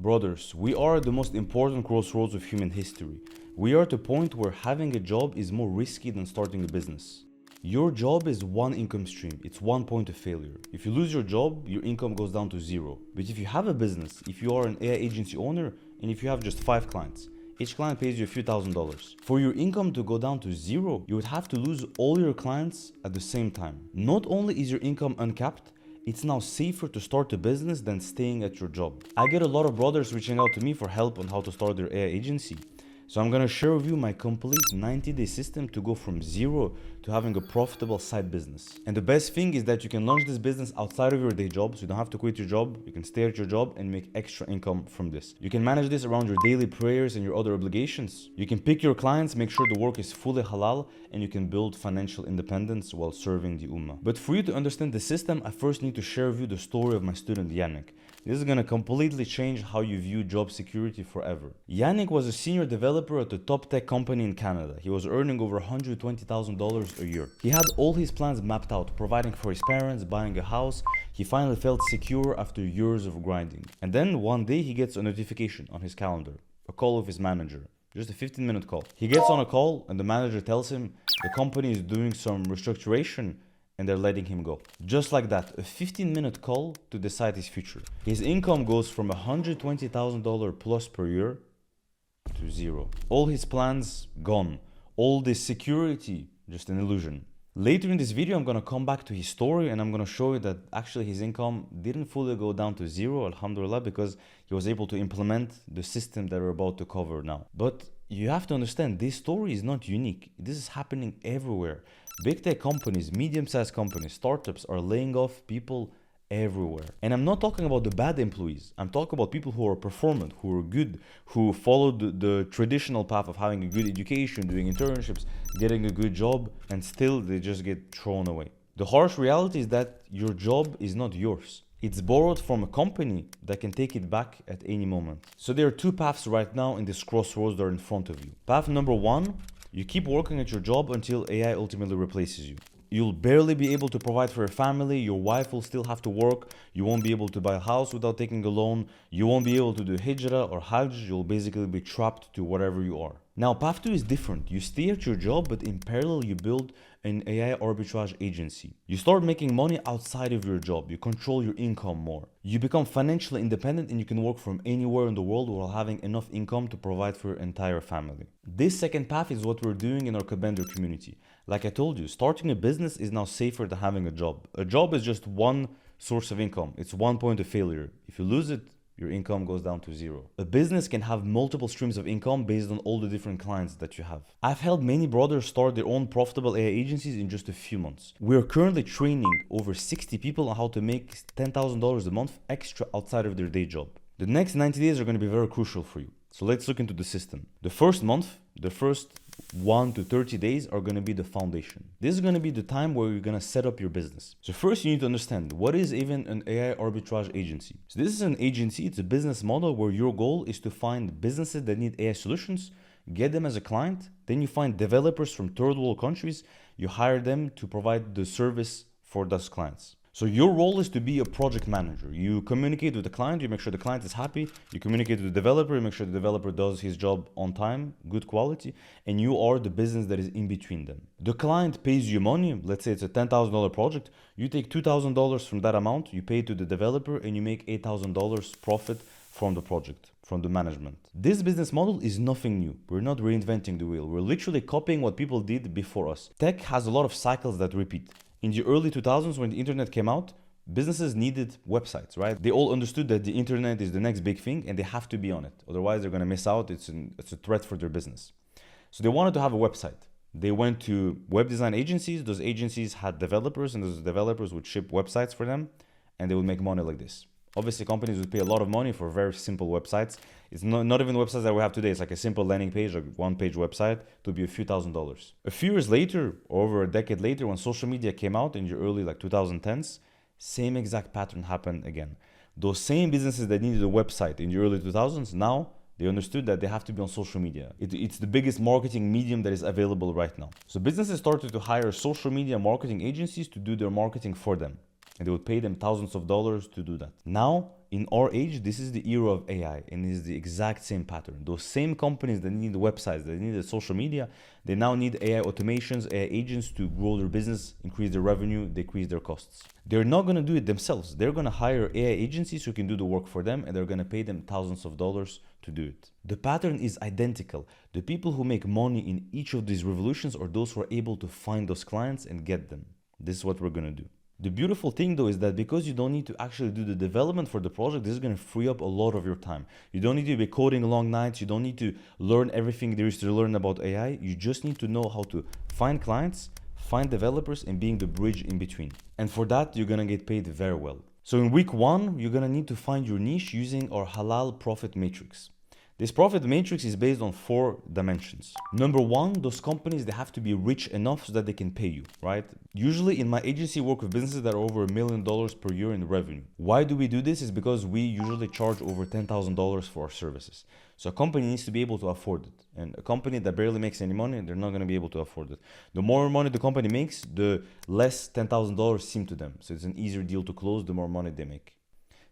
Brothers, we are at the most important crossroads of human history. We are at a point where having a job is more risky than starting a business. Your job is one income stream, it's one point of failure. If you lose your job, your income goes down to zero. But if you have a business, if you are an AI agency owner, and if you have just 5 clients, each client pays you a few $1,000s. For your income to go down to zero, you would have to lose all your clients at the same time. Not only is your income uncapped, it's now safer to start a business than staying at your job. I get a lot of brothers reaching out to me for help on how to start their AI agency. So I'm gonna share with you my complete 90-day system to go from zero to having a profitable side business. And the best thing is that you can launch this business outside of your day job, so you don't have to quit your job. You can stay at your job and make extra income from this. You can manage this around your daily prayers and your other obligations. You can pick your clients, make sure the work is fully halal, and you can build financial independence while serving the ummah. But for you to understand the system, I first need to share with you the story of my student Yannick. This is gonna completely change how you view job security forever. Yannick was a senior developer at a top tech company in Canada. He was earning over $120,000 a year. He had all his plans mapped out, providing for his parents, buying a house. He finally felt secure after years of grinding. And then one day he gets a notification on his calendar, a call with his manager. Just a 15-minute call. He gets on a call and the manager tells him the company is doing some restructuration and they're letting him go. Just like that, a 15-minute call to decide his future. His income goes from $120,000 plus per year to zero. All his plans gone. All this security, just an illusion. Later in this video, I'm gonna come back to his story and I'm gonna show you that actually his income didn't fully go down to zero, alhamdulillah, because he was able to implement the system that we're about to cover now. But you have to understand, this story is not unique. This is happening everywhere. Big tech companies, medium-sized companies, startups are laying off people everywhere. And I'm not talking about the bad employees. I'm talking about people who are performant, who are good, who followed the traditional path of having a good education, doing internships, getting a good job, and still they just get thrown away. The harsh reality is that your job is not yours. It's borrowed from a company that can take it back at any moment. So there are two paths right now in this crossroads that are in front of you. Path number one, you keep working at your job until AI ultimately replaces you. You'll barely be able to provide for your family, your wife will still have to work, you won't be able to buy a house without taking a loan, you won't be able to do hijrah or hajj, you'll basically be trapped to whatever you are. Now, path 2 is different. You stay at your job, but in parallel, you build an AI arbitrage agency. You start making money outside of your job. You control your income more. You become financially independent and you can work from anywhere in the world while having enough income to provide for your entire family. This second path is what we're doing in our Codebender community. Like I told you, starting a business is now safer than having a job. A job is just one source of income. It's one point of failure. If you lose it, your income goes down to zero. A business can have multiple streams of income based on all the different clients that you have. I've helped many brothers start their own profitable AI agencies in just a few months. We are currently training over 60 people on how to make $10,000 a month extra outside of their day job. The next 90 days are going to be very crucial for you. So let's look into the system. The first month, the first 1 to 30 days are going to be the foundation. This is going to be the time where you're going to set up your business. So first you need to understand, what is even an AI arbitrage agency? So this is an agency, it's a business model where your goal is to find businesses that need AI solutions, get them as a client, then you find developers from third world countries, you hire them to provide the service for those clients. So your role is to be a project manager. You communicate with the client, you make sure the client is happy, you communicate with the developer, you make sure the developer does his job on time, good quality, and you are the business that is in between them. The client pays you money, let's say it's a $10,000 project, you take $2,000 from that amount, you pay to the developer, and you make $8,000 profit from the project, from the management. This business model is nothing new. We're not reinventing the wheel. We're literally copying what people did before us. Tech has a lot of cycles that repeat. In the early 2000s, when the internet came out, businesses needed websites, right? They all understood that the internet is the next big thing and they have to be on it. Otherwise, they're going to miss out. It's a threat for their business. So they wanted to have a website. They went to web design agencies. Those agencies had developers and those developers would ship websites for them and they would make money like this. Obviously, companies would pay a lot of money for very simple websites. It's not even websites that we have today. It's like a simple landing page, like one-page website, to be a few $1,000s. A few years later, or over a decade later, when social media came out in the early 2010s, same exact pattern happened again. Those same businesses that needed a website in the early 2000s, now they understood that they have to be on social media. It's the biggest marketing medium that is available right now. So businesses started to hire social media marketing agencies to do their marketing for them. And they would pay them thousands of dollars to do that. Now, In our age, this is the era of AI, and it is the exact same pattern. Those same companies that need websites, that need social media, they now need AI automations, AI agents to grow their business, increase their revenue, decrease their costs. They're not going to do it themselves. They're going to hire AI agencies who can do the work for them, and they're going to pay them thousands of dollars to do it. The pattern is identical. The people who make money in each of these revolutions are those who are able to find those clients and get them. This is what we're going to do. The beautiful thing though is that because you don't need to actually do the development for the project, this is going to free up a lot of your time. You don't need to be coding long nights. You don't need to learn everything there is to learn about AI. You just need to know how to find clients, find developers, and being the bridge in between. And for that, you're going to get paid very well. So in week 1, you're going to need to find your niche using our Halal profit matrix. This profit matrix is based on 4 dimensions. Number 1, those companies, they have to be rich enough so that they can pay you, right? Usually in my agency, work with businesses that are over $1 million per year in revenue. Why do we do this? Is because we usually charge over $10,000 for our services. So a company needs to be able to afford it. And a company that barely makes any money, they're not going to be able to afford it. The more money the company makes, the less $10,000 seem to them. So it's an easier deal to close the more money they make.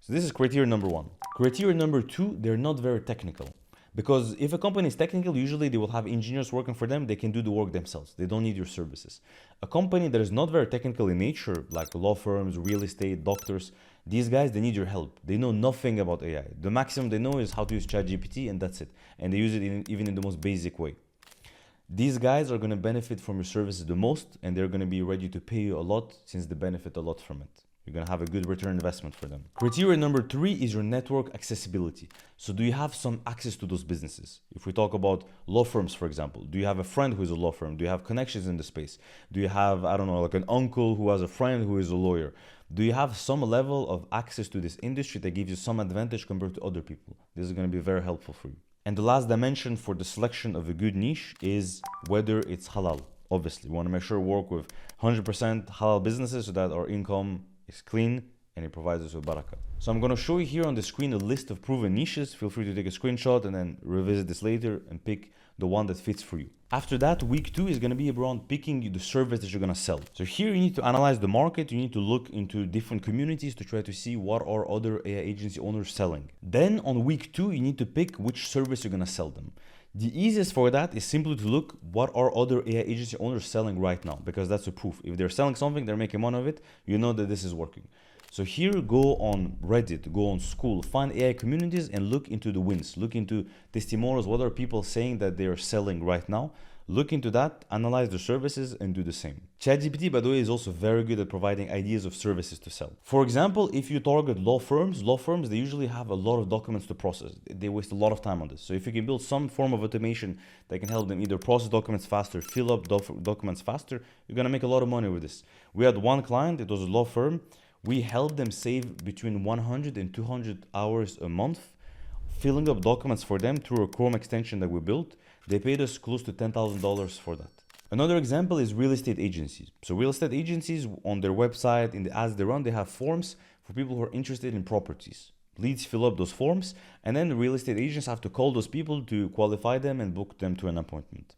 So this is criteria number 1. Criteria number 2, they're not very technical. Because if a company is technical, usually they will have engineers working for them. They can do the work themselves. They don't need your services. A company that is not very technical in nature, like law firms, real estate, doctors, these guys, they need your help. They know nothing about AI. The maximum they know is how to use ChatGPT, and that's it. And they use it even in the most basic way. These guys are going to benefit from your services the most, and they're going to be ready to pay you a lot since they benefit a lot from it. You're going to have a good return investment for them. Criteria number 3 is your network accessibility. So do you have some access to those businesses? If we talk about law firms, for example, do you have a friend who is a law firm? Do you have connections in the space? Do you have, I don't know, like an uncle who has a friend who is a lawyer? Do you have some level of access to this industry that gives you some advantage compared to other people? This is going to be very helpful for you. And the last dimension for the selection of a good niche is whether it's halal. Obviously, we want to make sure we work with 100% halal businesses so that our income is clean and it provides us with barakah. So I'm going to show you here on the screen a list of proven niches. Feel free to take a screenshot and then revisit this later and pick the one that fits for you. After that, week 2 is going to be around picking the service that you're going to sell. So here you need to analyze the market. You need to look into different communities to try to see what are other AI agency owners selling. Then on week 2, you need to pick which service you're going to sell them. The easiest for that is simply to look what are other AI agency owners selling right now, because that's a proof. If they're selling something, they're making money of it, you know that this is working. So here, go on Reddit, go on School, find AI communities and look into the wins, look into testimonials, what are people saying that they are selling right now. Look into that, analyze the services and do the same. ChatGPT, by the way, is also very good at providing ideas of services to sell. For example, if you target law firms, they usually have a lot of documents to process. They waste a lot of time on this. So if you can build some form of automation that can help them either process documents faster, fill up documents faster, you're going to make a lot of money with this. We had one client, it was a law firm. We helped them save between 100 and 200 hours a month, filling up documents for them through a Chrome extension that we built. They paid us close to $10,000 for that. Another example is real estate agencies. So real estate agencies on their website, in the ads they run, they have forms for people who are interested in properties. Leads fill up those forms, and then the real estate agents have to call those people to qualify them and book them to an appointment.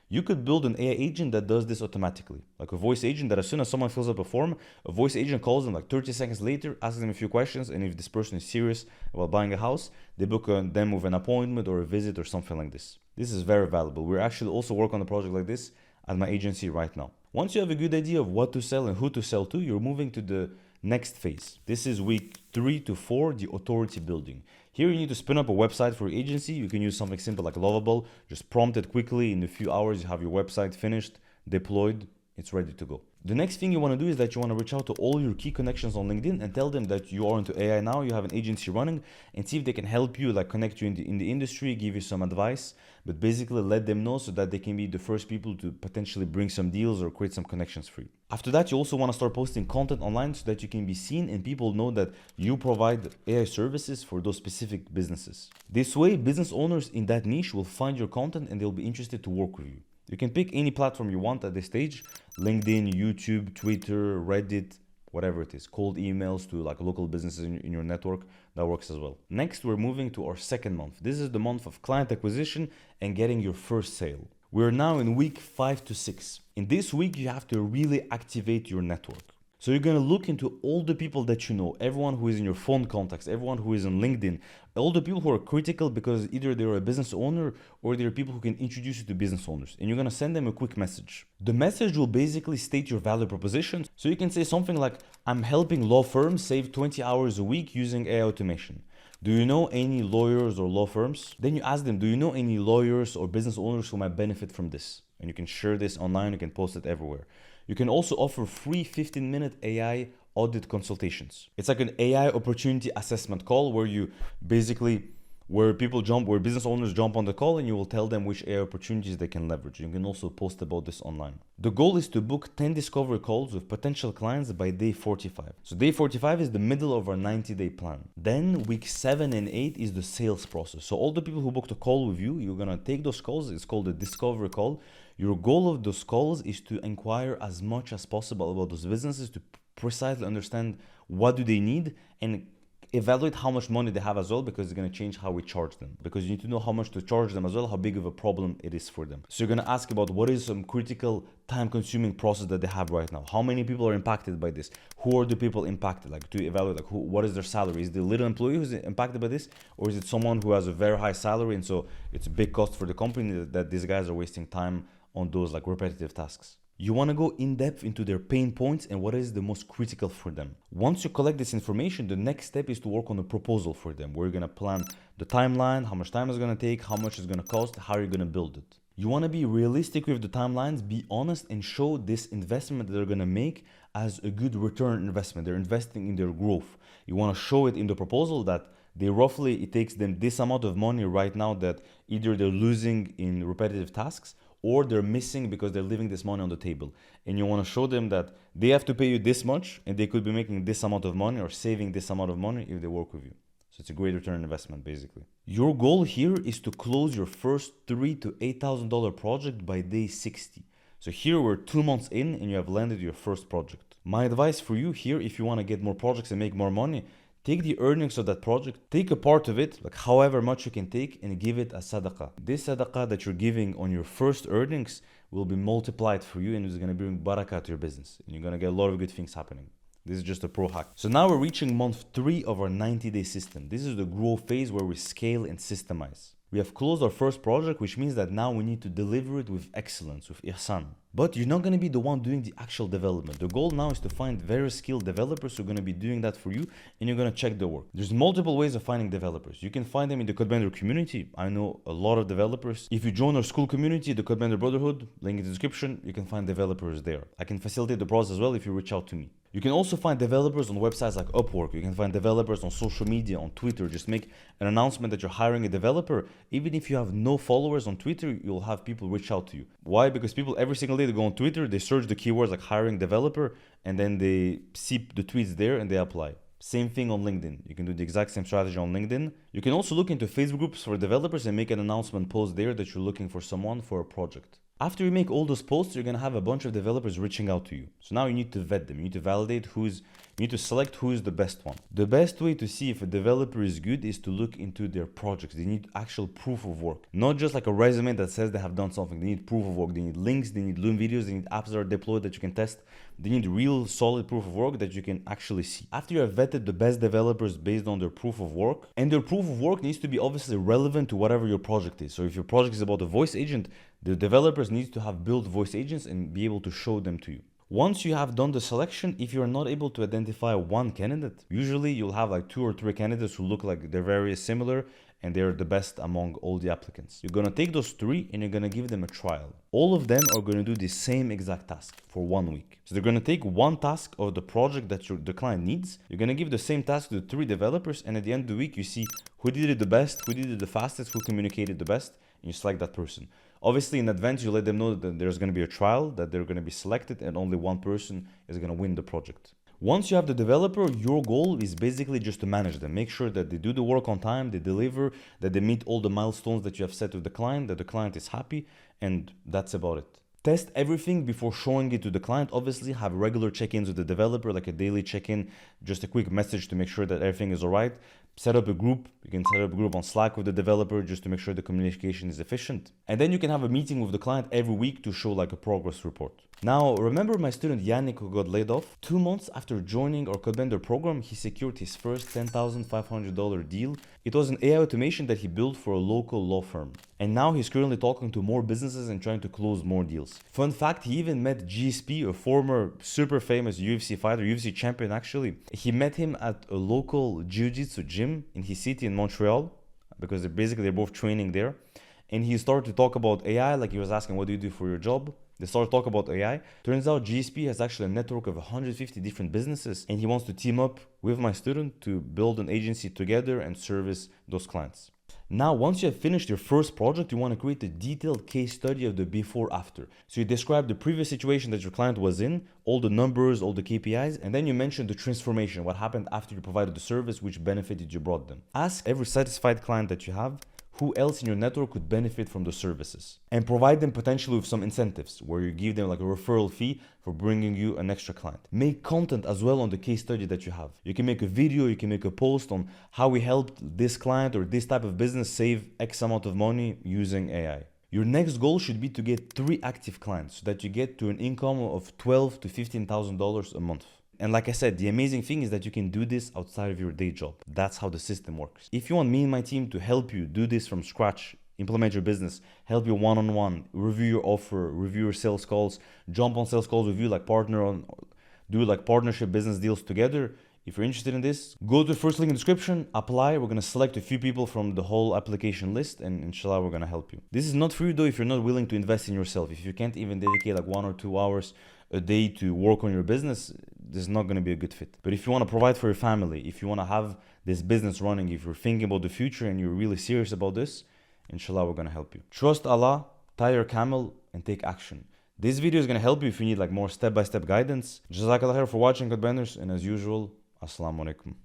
You could build an AI agent that does this automatically, like a voice agent that as soon as someone fills up a form, a voice agent calls them like 30 seconds later, asks them a few questions, and if this person is serious about buying a house, they book them with an appointment or a visit or something like this. This is very valuable. We're actually also working on a project like this at my agency right now. Once you have a good idea of what to sell and who to sell to, you're moving to the next phase. This is week 3 to 4, the authority building. Here you need to spin up a website for your agency. You can use something simple like Lovable. Just prompt it quickly. In a few hours, you have your website finished, deployed, it's ready to go. The next thing you want to do is that you want to reach out to all your key connections on LinkedIn and tell them that you are into AI now, you have an agency running, and see if they can help you, like connect you in the industry, give you some advice, but basically let them know so that they can be the first people to potentially bring some deals or create some connections for you. After that, you also want to start posting content online so that you can be seen and people know that you provide AI services for those specific businesses. This way, business owners in that niche will find your content and they'll be interested to work with you. You can pick any platform you want at this stage: LinkedIn, YouTube, Twitter, Reddit, whatever it is. Cold emails to like local businesses in your network, that works as well. Next, we're moving to our second month. This is the month of client acquisition and getting your first sale. We're now in week 5 to 6. In this week, you have to really activate your network. So you're gonna look into all the people that you know, everyone who is in your phone contacts, everyone who is on LinkedIn, all the people who are critical because either they're a business owner or they're people who can introduce you to business owners. And you're gonna send them a quick message. The message will basically state your value proposition. So you can say something like, I'm helping law firms save 20 hours a week using AI automation. Do you know any lawyers or law firms? Then you ask them, do you know any lawyers or business owners who might benefit from this? And you can share this online, you can post it everywhere. You can also offer free 15-minute AI audit consultations. It's like an AI opportunity assessment call where you basically, where business owners jump on the call and you will tell them which AI opportunities they can leverage. You can also post about this online. The goal is to book 10 discovery calls with potential clients by day 45. So day 45 is the middle of our 90-day plan. Then week 7 and 8 is the sales process. So all the people who booked a call with you, you're gonna take those calls. It's called a discovery call. Your goal of those calls is to inquire as much as possible about those businesses to precisely understand what do they need and evaluate how much money they have as well, because it's going to change how we charge them, because you need to know how much to charge them as well, how big of a problem it is for them. So you're going to ask about what is some critical time consuming process that they have right now, how many people are impacted by this, who are the people impacted, like to evaluate like what is their salary, is the little employee who's impacted by this, or is it someone who has a very high salary and so it's a big cost for the company that these guys are wasting time on those like repetitive tasks. You want to go in depth into their pain points and what is the most critical for them. Once you collect this information, the next step is to work on a proposal for them. We're going to plan the timeline, how much time it's going to take, how much it's going to cost, how you're going to build it. You want to be realistic with the timelines, be honest, and show this investment that they're going to make as a good return investment. They're investing in their growth. You want to show it in the proposal that it takes them this amount of money right now that either they're losing in repetitive tasks or they're missing because they're leaving this money on the table. And you want to show them that they have to pay you this much and they could be making this amount of money or saving this amount of money if they work with you. So it's a great return on investment, basically. Your goal here is to close your first $3,000 to $8,000 project by day 60. So here we're 2 months in and you have landed your first project. My advice for you here, if you want to get more projects and make more money, take the earnings of that project, take a part of it, like however much you can take, and give it as sadaqah. This sadaqah that you're giving on your first earnings will be multiplied for you and it's going to bring barakah to your business. And you're going to get a lot of good things happening. This is just a pro hack. So now we're reaching month 3 of our 90-day system. This is the growth phase where we scale and systemize. We have closed our first project, which means that now we need to deliver it with excellence, with ihsan. But you're not going to be the one doing the actual development. The goal now is to find very skilled developers who are going to be doing that for you, and you're going to check their work. There's multiple ways of finding developers. You can find them in the Codebender community. I know a lot of developers. If you join our school community, the Codebender Brotherhood, link in the description, you can find developers there. I can facilitate the process as well if you reach out to me. You can also find developers on websites like Upwork. You can find developers on social media, on Twitter. Just make an announcement that you're hiring a developer. Even if you have no followers on Twitter, you'll have people reach out to you. Why? Because people every single day they go on Twitter, they search the keywords like hiring developer, and then they see the tweets there and they apply. Same thing on LinkedIn. You can do the exact same strategy on LinkedIn. You can also look into Facebook groups for developers and make an announcement post there that you're looking for someone for a project. After you make all those posts, you're going to have a bunch of developers reaching out to you. So now you need to vet them. You need to validate you need to select who is the best one. The best way to see if a developer is good is to look into their projects. They need actual proof of work, not just like a resume that says they have done something. They need proof of work. They need links, they need Loom videos, they need apps that are deployed that you can test. They need real solid proof of work that you can actually see. After you have vetted the best developers based on their proof of work, and their proof of work needs to be obviously relevant to whatever your project is. So if your project is about a voice agent, the developers need to have built voice agents and be able to show them to you. Once you have done the selection, if you're not able to identify one candidate, usually you'll have like 2 or 3 candidates who look like they're very similar and they're the best among all the applicants. You're gonna take those 3 and you're gonna give them a trial. All of them are gonna do the same exact task for 1 week. So they're gonna take one task of the project that the client needs. You're gonna give the same task to the 3 developers, and at the end of the week, you see who did it the best, who did it the fastest, who communicated the best, and you select that person. Obviously, in advance, you let them know that there's going to be a trial, that they're going to be selected, and only one person is going to win the project. Once you have the developer, your goal is basically just to manage them. Make sure that they do the work on time, they deliver, that they meet all the milestones that you have set with the client, that the client is happy, and that's about it. Test everything before showing it to the client. Obviously, have regular check-ins with the developer, like a daily check-in, just a quick message to make sure that everything is all right. set up a group. You can set up a group on Slack with the developer just to make sure the communication is efficient. And then you can have a meeting with the client every week to show like a progress report. Now, remember my student Yannick who got laid off? 2 months after joining our Codebender program, he secured his first $10,500 deal. It was an AI automation that he built for a local law firm. And now he's currently talking to more businesses and trying to close more deals. Fun fact, he even met GSP, a former super famous UFC fighter, UFC champion actually. He met him at a local jiu-jitsu gym in his city in Montreal, because they're both training there. And he started to talk about AI, like he was asking, what do you do for your job? They started to talk about AI. Turns out GSP has actually a network of 150 different businesses, and he wants to team up with my student to build an agency together and service those clients. Now, once you have finished your first project, you want to create a detailed case study of the before after. So you describe the previous situation that your client was in, all the numbers, all the KPIs, and then you mention the transformation, what happened after you provided the service, which benefited you brought them. Ask every satisfied client that you have who else in your network could benefit from the services, and provide them potentially with some incentives where you give them like a referral fee for bringing you an extra client. Make content as well on the case study that you have. You can make a video, you can make a post on how we helped this client or this type of business save X amount of money using AI. Your next goal should be to get 3 active clients so that you get to an income of $12,000 to $15,000 a month. And like I said, the amazing thing is that you can do this outside of your day job. That's how the system works. If you want me and my team to help you do this from scratch, implement your business, help you one-on-one, review your offer, review your sales calls, jump on sales calls with you, like do like partnership business deals together. If you're interested in this, go to the first link in the description, apply. We're going to select a few people from the whole application list, and inshallah, we're going to help you. This is not for you though if you're not willing to invest in yourself. If you can't even dedicate like 1 or 2 hours a day to work on your business, this is not going to be a good fit. But if you want to provide for your family, if you want to have this business running, if you're thinking about the future and you're really serious about this, inshallah, we're going to help you. Trust Allah, tie your camel, and take action. This video is going to help you if you need like more step-by-step guidance. Jazakallah khair for watching, Codebenders, and as usual, Assalamu alaikum.